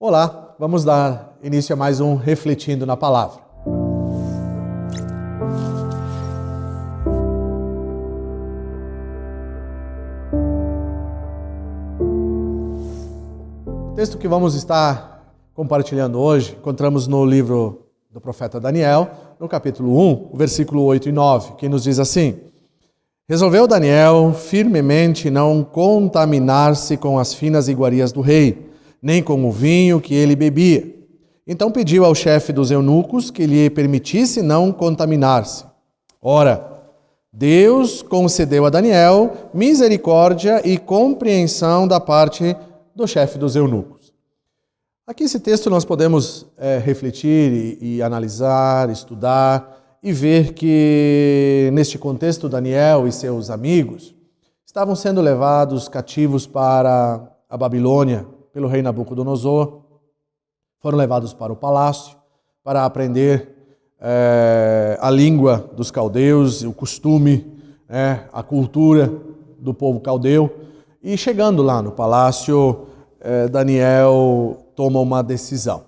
Olá, vamos dar início a mais um Refletindo na Palavra. O texto que vamos estar compartilhando hoje, encontramos no livro do profeta Daniel, no capítulo 1, o versículo 8 e 9, que nos diz assim: Resolveu Daniel firmemente não contaminar-se com as finas iguarias do rei, nem com o vinho que ele bebia. Então pediu ao chefe dos eunucos que lhe permitisse não contaminar-se. Ora, Deus concedeu a Daniel misericórdia e compreensão da parte do chefe dos eunucos. Aqui esse texto nós podemos refletir e analisar, estudar e ver que neste contexto Daniel e seus amigos estavam sendo levados cativos para a Babilônia pelo rei Nabucodonosor, foram levados para o palácio para aprender a língua dos caldeus, o costume, a cultura do povo caldeu. E chegando lá no palácio, Daniel toma uma decisão.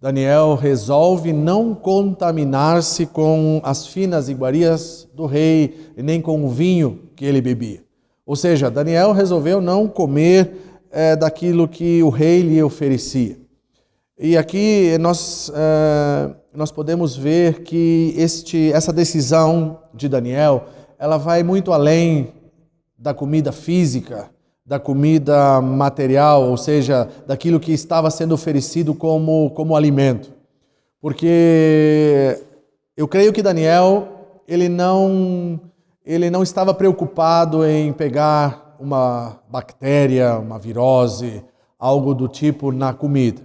Daniel resolve não contaminar-se com as finas iguarias do rei, nem com o vinho que ele bebia. Ou seja, Daniel resolveu não comer daquilo que o rei lhe oferecia. E aqui nós podemos ver que essa decisão de Daniel, ela vai muito além da comida física, da comida material, ou seja, daquilo que estava sendo oferecido como alimento. Porque eu creio que Daniel, ele não estava preocupado em pegar uma bactéria, uma virose, algo do tipo na comida.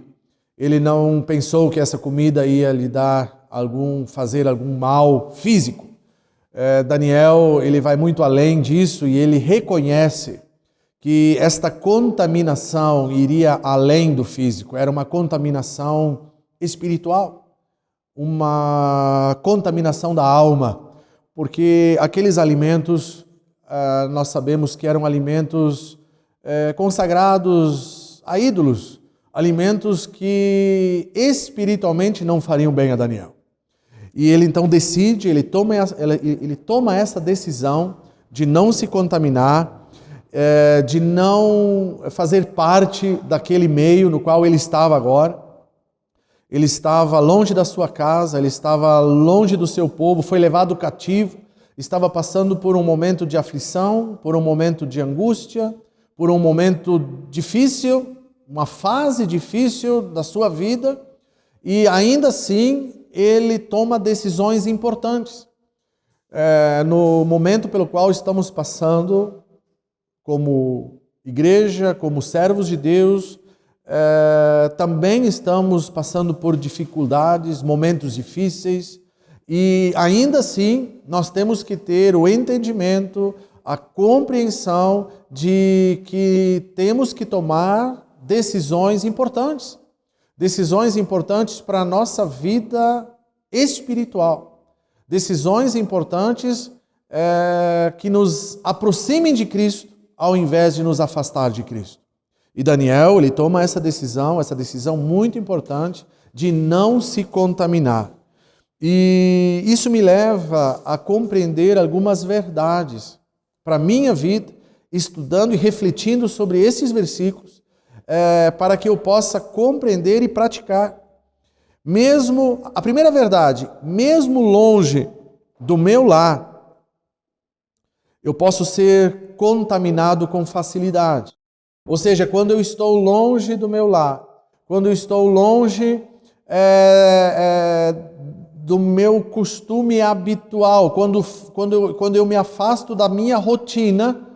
Ele não pensou que essa comida ia lhe fazer algum mal físico. Daniel, ele vai muito além disso e ele reconhece que esta contaminação iria além do físico, era uma contaminação espiritual, uma contaminação da alma, porque aqueles alimentos nós sabemos que eram alimentos consagrados a ídolos, alimentos que espiritualmente não fariam bem a Daniel. E ele então decide, ele toma essa decisão de não se contaminar, de não fazer parte daquele meio no qual ele estava agora. Ele estava longe da sua casa, ele estava longe do seu povo, foi levado cativo, estava passando por um momento de aflição, por um momento de angústia, por um momento difícil, uma fase difícil da sua vida, e ainda assim ele toma decisões importantes. No momento pelo qual estamos passando, como igreja, como servos de Deus, também estamos passando por dificuldades, momentos difíceis, e ainda assim nós temos que ter o entendimento, a compreensão de que temos que tomar decisões importantes para a nossa vida espiritual, decisões importantes que nos aproximem de Cristo ao invés de nos afastar de Cristo. E Daniel, ele toma essa decisão muito importante de não se contaminar. E isso me leva a compreender algumas verdades para a minha vida, estudando e refletindo sobre esses versículos, para que eu possa compreender e praticar. A primeira verdade, mesmo longe do meu lar, eu posso ser contaminado com facilidade. Ou seja, quando eu estou longe do meu lar, quando eu estou longe do meu costume habitual, quando eu me afasto da minha rotina,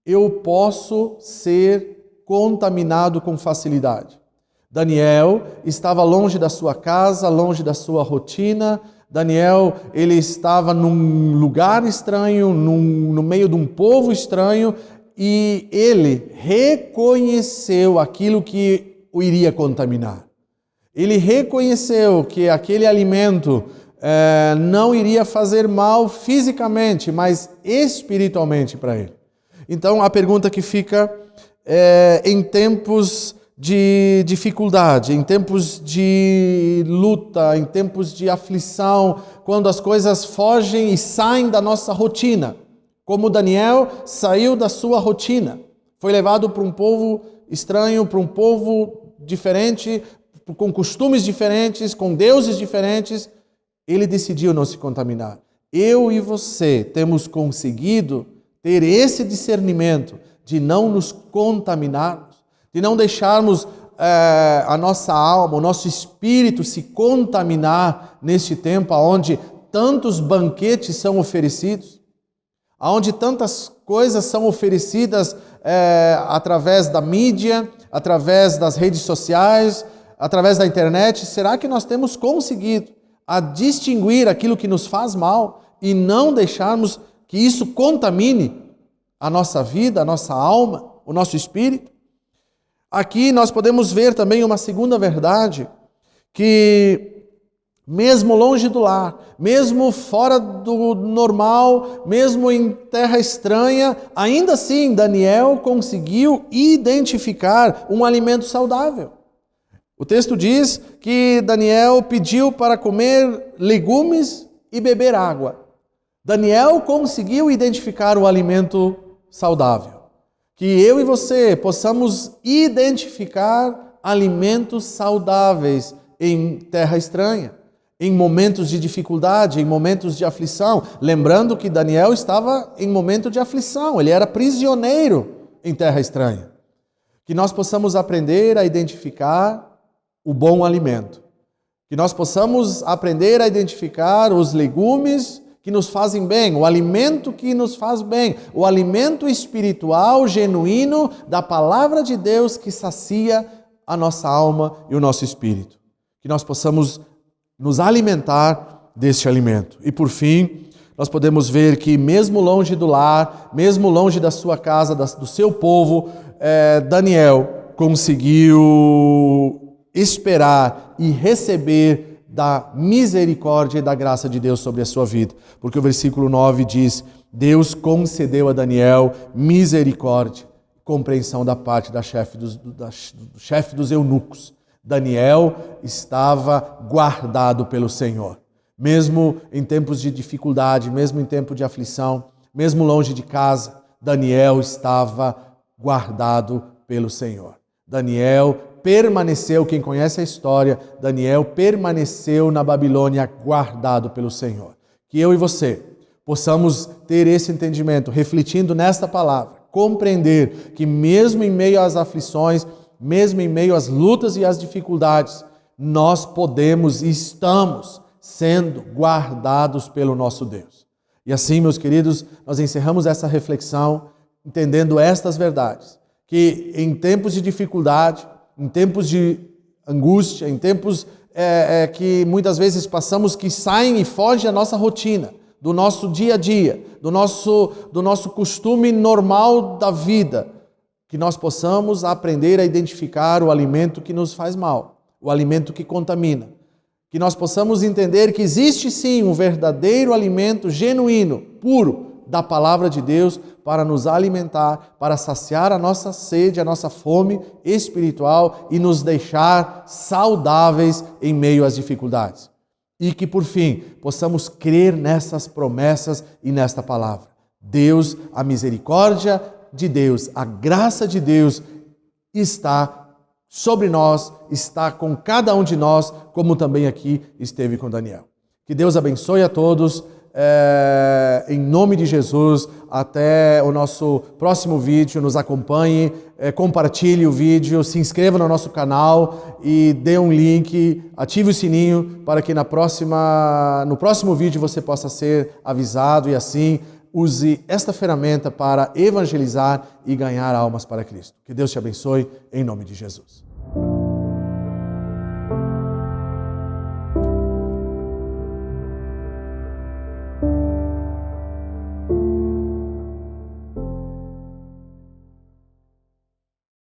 eu posso ser contaminado com facilidade. Daniel estava longe da sua casa, longe da sua rotina. Daniel, ele estava num lugar estranho, no meio de um povo estranho, e ele reconheceu aquilo que o iria contaminar. Ele reconheceu que aquele alimento não iria fazer mal fisicamente, mas espiritualmente para ele. Então, a pergunta que fica em tempos de dificuldade, em tempos de luta, em tempos de aflição, quando as coisas fogem e saem da nossa rotina, como Daniel saiu da sua rotina, foi levado para um povo estranho, para um povo diferente, com costumes diferentes, com deuses diferentes, ele decidiu não se contaminar. Eu e você temos conseguido ter esse discernimento de não nos contaminarmos, de não deixarmos a nossa alma, o nosso espírito se contaminar neste tempo onde tantos banquetes são oferecidos, onde tantas coisas são oferecidas através da mídia, através das redes sociais, através da internet. Será que nós temos conseguido a distinguir aquilo que nos faz mal e não deixarmos que isso contamine a nossa vida, a nossa alma, o nosso espírito? Aqui nós podemos ver também uma segunda verdade, que mesmo longe do lar, mesmo fora do normal, mesmo em terra estranha, ainda assim Daniel conseguiu identificar um alimento saudável. O texto diz que Daniel pediu para comer legumes e beber água. Daniel conseguiu identificar o alimento saudável. Que eu e você possamos identificar alimentos saudáveis em terra estranha, em momentos de dificuldade, em momentos de aflição. Lembrando que Daniel estava em momento de aflição, ele era prisioneiro em terra estranha. Que nós possamos aprender a identificar o bom alimento. Que nós possamos aprender a identificar os legumes que nos fazem bem, o alimento que nos faz bem, o alimento espiritual genuíno da palavra de Deus que sacia a nossa alma e o nosso espírito. Que nós possamos nos alimentar deste alimento. E por fim, nós podemos ver que mesmo longe do lar, mesmo longe da sua casa, do seu povo, Daniel conseguiu esperar e receber da misericórdia e da graça de Deus sobre a sua vida. Porque o versículo 9 diz: Deus concedeu a Daniel misericórdia, compreensão da parte do chefe dos eunucos. Daniel estava guardado pelo Senhor. Mesmo em tempos de dificuldade, mesmo em tempo de aflição, mesmo longe de casa, Daniel estava guardado pelo Senhor. Daniel permaneceu, quem conhece a história, Daniel permaneceu na Babilônia guardado pelo Senhor. Que eu e você possamos ter esse entendimento, refletindo nesta palavra, compreender que mesmo em meio às aflições, mesmo em meio às lutas e às dificuldades, nós podemos e estamos sendo guardados pelo nosso Deus. E assim, meus queridos, nós encerramos essa reflexão entendendo estas verdades, que em tempos de dificuldade, em tempos de angústia, em tempos que muitas vezes passamos que saem e fogem da nossa rotina, do nosso dia a dia, do nosso costume normal da vida, que nós possamos aprender a identificar o alimento que nos faz mal, o alimento que contamina. Que nós possamos entender que existe sim um verdadeiro alimento genuíno, puro, da palavra de Deus para nos alimentar, para saciar a nossa sede, a nossa fome espiritual e nos deixar saudáveis em meio às dificuldades. E que, por fim, possamos crer nessas promessas e nesta palavra. Deus, a misericórdia de Deus, a graça de Deus está sobre nós, está com cada um de nós, como também aqui esteve com Daniel. Que Deus abençoe a todos. Em nome de Jesus, até o nosso próximo vídeo, nos acompanhe, compartilhe o vídeo, se inscreva no nosso canal e dê um link, ative o sininho para que no próximo vídeo você possa ser avisado e assim use esta ferramenta para evangelizar e ganhar almas para Cristo. Que Deus te abençoe em nome de Jesus.